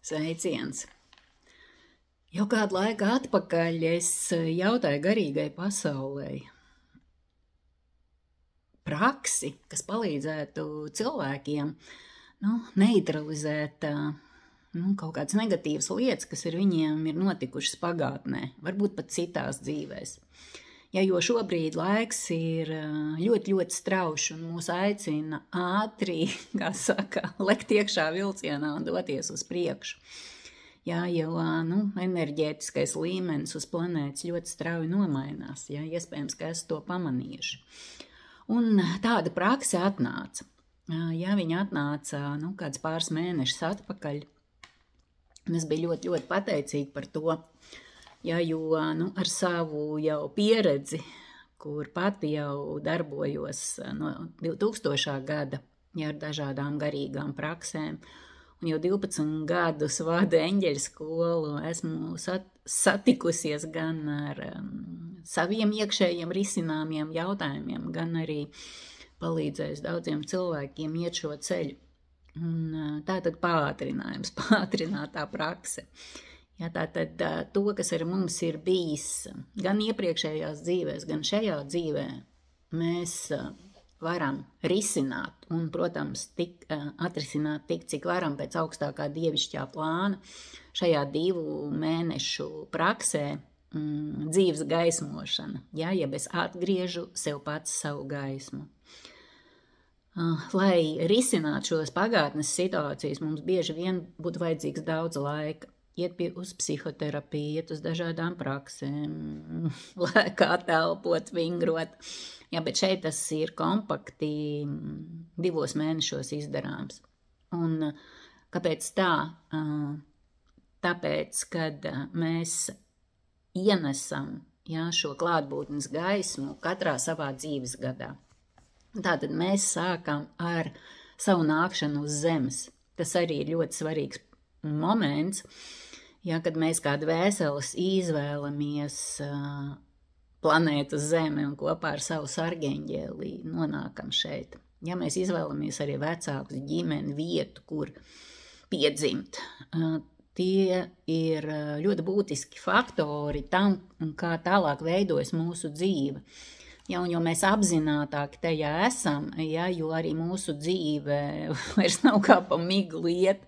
Sveiciens! Jau kādu laiku atpakaļ es jautāju garīgai pasaulei praksi, kas palīdzētu cilvēkiem neutralizēt kaut kādas negatīvas lietas, kas ar viņiem ir notikušas pagātnē, varbūt pat citās dzīvēs. Jo šobrīd laiks ir ļoti, ļoti strauši un mūs aicina ātri, lekt iekšā vilcienā un doties uz priekšu. Jo enerģētiskais līmenis uz planētas ļoti strauji nomainās, iespējams, ka esat to pamanījuši. Un tāda prakse atnāca. Viņa atnāca kāds pāris mēnešus atpakaļ. Un es biju ļoti, ļoti pateicīga par to. Jo ar savu jau pieredzi, kur pati jau darbojos no 2000. gada, ar dažādām garīgām praksēm, un jau 12 gadus vada eņģeļu skolu, esmu satikusies gan ar saviem iekšējiem risināmiem jautājumiem, gan arī palīdzējis daudziem cilvēkiem iet šo ceļu. Un tā tad pātrinātā prakse. Tātad to, kas ar mums ir bijis gan iepriekšējās dzīvēs, gan šajā dzīvē, mēs varam risināt un, protams, atrisināt tik, cik varam pēc augstākā dievišķā plāna šajā 2 mēnešu praksē dzīves gaismošana, jeb es atgriežu sev pats savu gaismu. Lai risinātu šos pagātnes situācijas, mums bieži vien būtu vajadzīgs daudz laika. Iet uz psihoterapiju, iet uz dažādām praksēm, kā telpot, vingrot. Bet šeit tas ir kompakti 2 mēnešos izdarāms. Un kāpēc tā? Tāpēc, kad mēs ienesam šo klātbūtnes gaismu katrā savā dzīves gadā. Tātad mēs sākam ar savu nākšanu uz zemes. Tas arī ir ļoti svarīgs moments, kad mēs kā dvēseles izvēlamies planētu Zemi un kopā ar savu sargeņģēlī nonākam šeit. Mēs izvēlamies arī vecākus, ģimeni, vietu, kur piedzimt. Tie ir ļoti būtiski faktori tam, kā tālāk veidojas mūsu dzīve. Un jo mēs apzinātāki tajā esam, jo arī mūsu dzīve vairs nav kā pa miglu iet,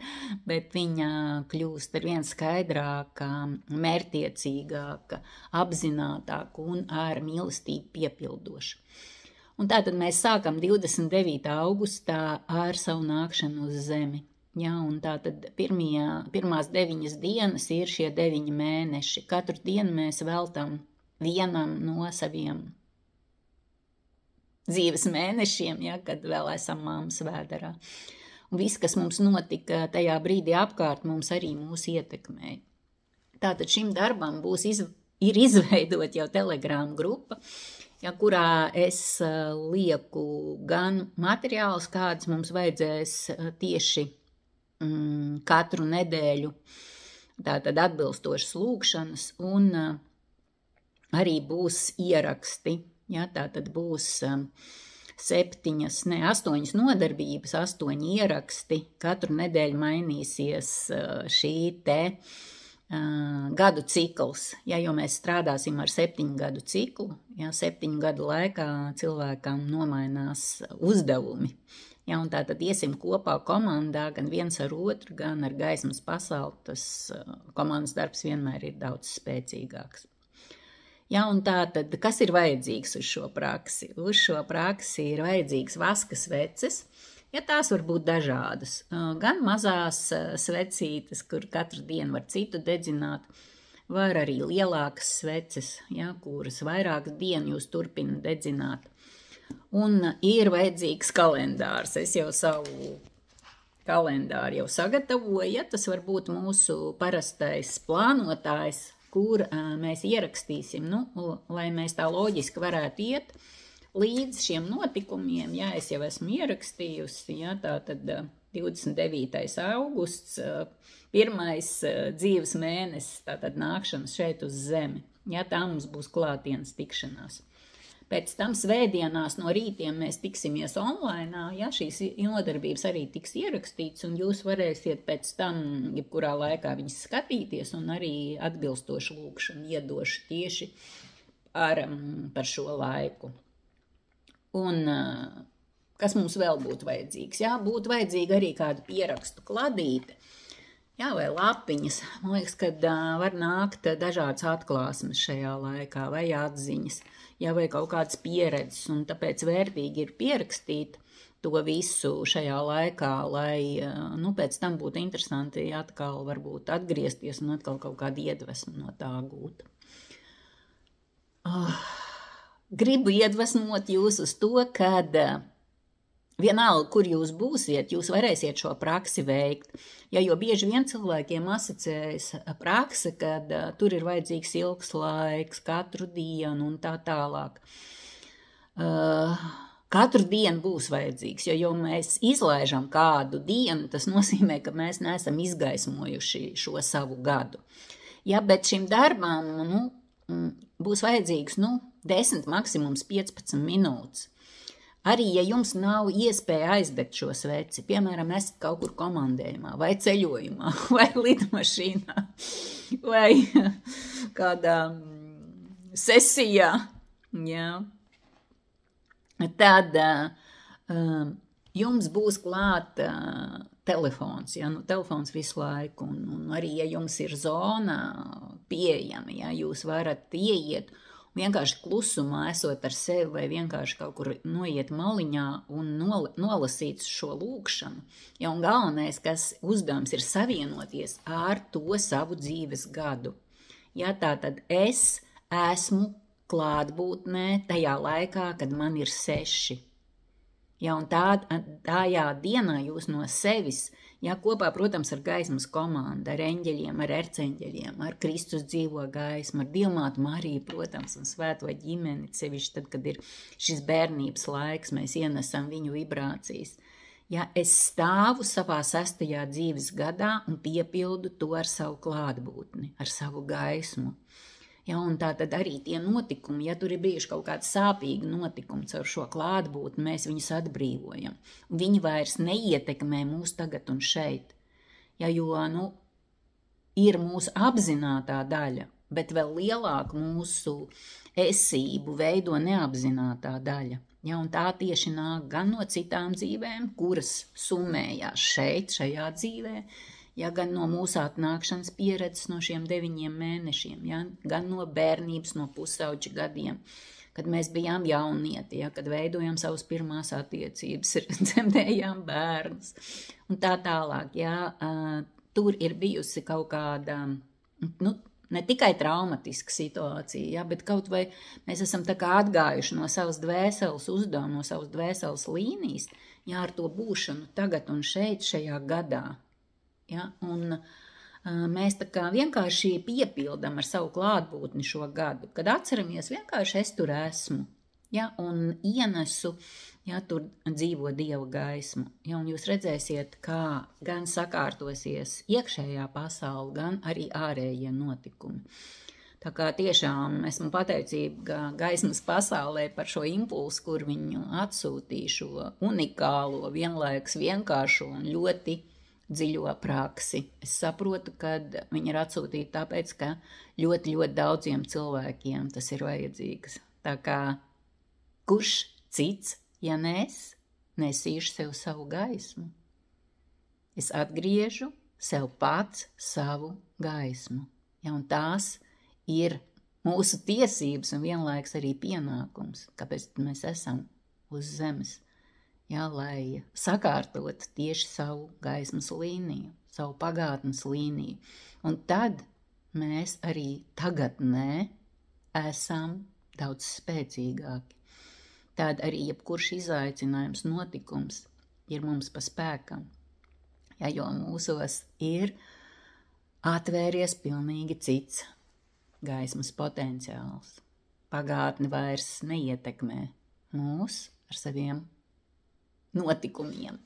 bet viņa kļūst ar vien skaidrāka, mērķtiecīgāka, apzinātāka un ar mīlestību piepildoša. Un tātad mēs sākam 29. augustā ar savu nākšanu uz Zemi. Un tātad pirmās 9 dienas ir šie 9 mēneši. Katru dienu mēs veltam vienam no saviem dzīves mēnešiem, kad vēl esam mammas vēderā. Un viss, kas mums notika tajā brīdī apkārt, mums arī mūs ietekmēja. Tātad šim darbam ir izveidot jau Telegram grupa, kurā es lieku gan materiālus, kāds mums vajadzēs tieši katru nedēļu, tātad atbilstošas lūkšanas, un arī būs ieraksti. Tātad būs 8 nodarbības, 8 ieraksti. Katru nedēļu mainīsies šī te gadu cikls, jo mēs strādāsim ar 7 gadu ciklu. 7 gadu laikā cilvēkam nomainās uzdevumi. Un tātad iesim kopā komandā, gan viens ar otru, gan ar gaismas pasauli. Tas komandas darbs vienmēr ir daudz spēcīgāks. Un tātad, kas ir vajadzīgs uz šo praksi? Uz šo praksi ir vajadzīgs vaska sveces, tās var būt dažādas. Gan mazās svecītes, kur katru dienu var citu dedzināt, var arī lielākas sveces, kuras vairākas dienu jūs turpina dedzināt. Un ir vajadzīgs kalendārs. Es jau savu kalendāru jau sagatavoju, tas var būt mūsu parastais plānotājs, kur mēs ierakstīsim, lai mēs tā loģiski varētu iet līdz šiem notikumiem. Es jau esmu ierakstījusi, tātad 29. augusts, 1. dzīves mēnesis, tātad nākšanas šeit uz Zemi. Tā mums būs klātienes tikšanās. Pēc tam svētdienās no rītiem mēs tiksimies online, ja šīs nodarbības arī tiks ierakstīts, un jūs varēsiet pēc tam, jebkurā laikā viņas skatīties, un arī atbilstoši lūkšanu iedošu tieši par šo laiku. Un kas mums vēl būtu vajadzīgs? Jā, būtu vajadzīga arī kāda pierakstu kladīte, jā, vai lapiņas. Man liekas, ka var nākt dažādas atklāsmes šajā laikā, vai atziņas, jā, vai kaut kādas pieredzes, un tāpēc vērtīgi ir pierakstīt to visu šajā laikā, lai, pēc tam būtu interesanti atkal varbūt atgriezties un atkal kaut kādu iedvesmu no tā gūt. Gribu iedvesmot jūs uz to, kad vienalga, kur jūs būsiet, jūs varēsiet šo praksi veikt. Ja, jo bieži vien cilvēkiem asociējas prakse, kad tur ir vajadzīgs ilgs laiks, katru dienu un tā tālāk. Katru dienu būs vajadzīgs, jo mēs izlaižam kādu dienu, tas nozīmē, ka mēs neesam izgaismojuši šo savu gadu. Ja, bet šim darbam, būs vajadzīgs, 10, maksimums 15 minūtes. Arī, ja jums nav iespēja aizdegt šo sveci, piemēram, esat kaut kur komandējumā, vai ceļojumā, vai lidmašīnā, vai kādā sesijā, jā, tad jums būs klāt telefons, ja, telefons visu laiku, un arī, ja jums ir zona pieejama, ja, jūs varat ieiet, vienkārši klusumā esot ar sevi vai vienkārši kaut kur noiet maliņā un nolasīt šo lūkšanu. Ja, un galvenais, kas uzdevums ir savienoties ar to savu dzīves gadu. Ja, tātad es esmu klātbūtnē tajā laikā, kad man ir 6. Ja, un tajā dienā jūs no sevis, ja, kopā, protams, ar gaismas komandu, ar eņģeļiem, ar erceņģeļiem, ar Kristus dzīvo gaismu, ar Dievmātu Mariju, protams, un svēto ģimeni, sevišķi tad, kad ir šis bērnības laiks, mēs ienesam viņu vibrācijas. Ja, es stāvu savā 6. dzīves gadā un piepildu to ar savu klātbūtni, ar savu gaismu. Ja, un tā tad arī tie notikumi, ja tur ir bijuši kaut kādi sāpīgi notikumi caur šo klātbūtni, mēs viņus atbrīvojam. Viņi vairs neietekmē mūs tagad un šeit. Ja, jo, ir mūsu apzinātā daļa, bet vēl lielāku mūsu esību veido neapzinātā daļa. Ja, un tā tieši nāk gan no citām dzīvēm, kuras summējās šeit, šajā dzīvē, ja, gan no mūsu atnākšanas pieredzes no šiem 9 mēnešiem, ja, gan no bērnības, no pusauģa gadiem, kad mēs bijām jaunieti, ja, kad veidojām savas pirmās attiecības, dzemdējām bērnus un tā tālāk. Ja, tur ir bijusi kaut kāda, ne tikai traumatiska situācija, ja, bet kaut vai mēs esam tā kā atgājuši no savas dvēseles uzdevumu, no savas dvēseles līnijas, ja, ar to būšanu tagad un šeit, šajā gadā. Ja, un mēs tā kā vienkārši piepildam ar savu klātbūtni šo gadu, kad atceramies vienkārši es tur esmu, ja, un ienesu, ja, tur dzīvo Dieva gaismu, ja, un jūs redzēsiet, kā gan sakārtosies iekšējā pasaule, gan arī ārējie notikumi. Tā kā tiešām esmu pateicīga gaismas pasaulē par šo impulsu, kur viņu atsūtīja šo unikālo, vienlaikus vienkāršo un ļoti dziļo praksi. Es saprotu, ka viņi ir atsūtīti tāpēc, ka ļoti, ļoti daudziem cilvēkiem tas ir vajadzīgs. Tā kā kurš cits, ja nesīšu sev savu gaismu? Es atgriežu sev pats savu gaismu. Ja, un tās ir mūsu tiesības un vienlaiks arī pienākums, kāpēc mēs esam uz zemes. Ja, lai sakārtotu tieši savu gaismas līniju, savu pagātnes līniju. Un tad mēs arī tagadnē esam daudz spēcīgāki. Tad arī jebkurš izaicinājums, notikums ir mums pa spēkam. Ja, jo mūsos ir atvēries pilnīgi cits gaismas potenciāls. Pagātne vairs neietekmē mūs ar saviem notikumiem.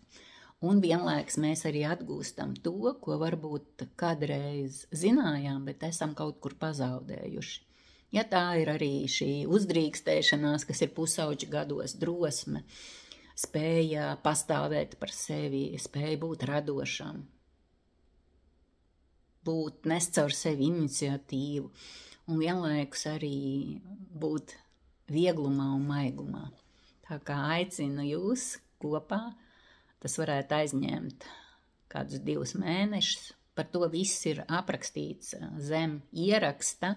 Un vienlaiks mēs arī atgūstam to, ko varbūt kādreiz zinājām, bet esam kaut kur pazaudējuši. Ja tā ir arī šī uzdrīkstēšanās, kas ir pusauģa gados, drosme, spēja pastāvēt par sevi, spēja būt radošam, nest caur sevi iniciatīvu un vienlaikus arī būt vieglumā un maigumā. Tā kā aicinu jūs kopā, tas varētu aizņemt kādus 2 mēnešus. Par to viss ir aprakstīts zem ieraksta,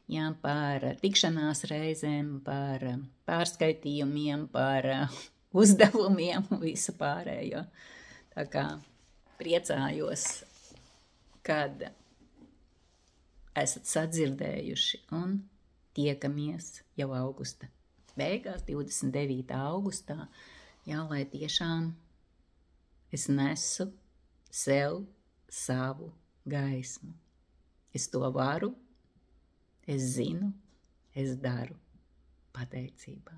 jā, par tikšanās reizēm, par pārskaitījumiem, par uzdevumiem un visu pārējo. Tā kā priecājos, kad esat sadzirdējuši un tiekamies jau augusta beigās, 29. augustā, jā, lai tiešām es nesu sev savu gaismu. Es to varu, es zinu, es daru pateicībā.